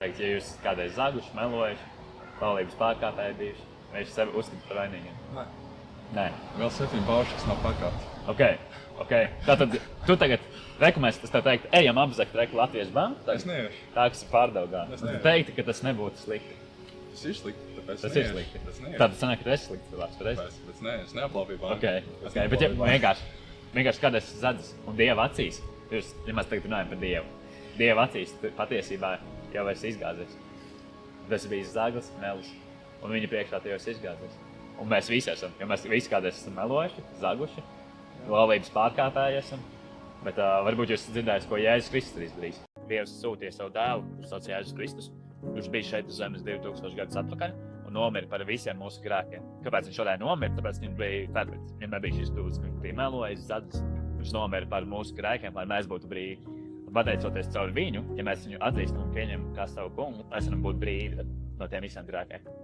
Ja jūs kādreiz zaguši, melojuši, laulības pārkāpēji bijuši, vai jūs sevi uzskatāt par vainīgiem? Nē. Nē. Vēl 7 pauši, kas nav pakāpti. Ok. Tātad tu tagad rekomendēsi, es tev teiktu, ejam apzakt Latvijas banku. Es neiešu. Tā, kas ir pārdaugā. Es Tu neiešu. teikti, ka tas nebūtu slikti. Tas ir slikti, tāpēc Tas ir neiešu. slikti. Tas neiešu. Tātad sanāk, ka tu esi slikti cilvēks, pareizi? Tāpēc nē, es neaplaupīju banku. Ok. Bet ja vienkārši kad esi zadzis un Dieva acīs, ja mēs tagad runājam par Dievu, Dieva acīs tu patiesībā jau esi izgāzies. Tas bija zaglis, melis, un viņa priekšā tu jau esi izgāzies. Un mēs visi esam, jo mēs visi kādreiz esam melojuši, zaguši, laulības pārkāpēji esam, bet varbūt jūs dzirdējat, ko Jēzus Kristus ir izdarījis. Dievs sūtīja savu dēlu, kurš sauc Jēzus Kristus, kurš bija šeit uz zemes 2000 gadus atpakaļ un nomira par visiem mūsu grēkiem. Kāpēc viņš varēja nomirt? Tāpēc viņš bija perfekts. Viņam nebija šis tūlis, ka viņš bija melojis, zadzis. Viņš nomira par mūsu grēkiem, lai mēs būtu brīvi. Pateicoties caur viņu, ja mēs viņu atzīstam un pieņemam kā savu kungu, mēs varam būt brīvi no tiem visiem grēkiem.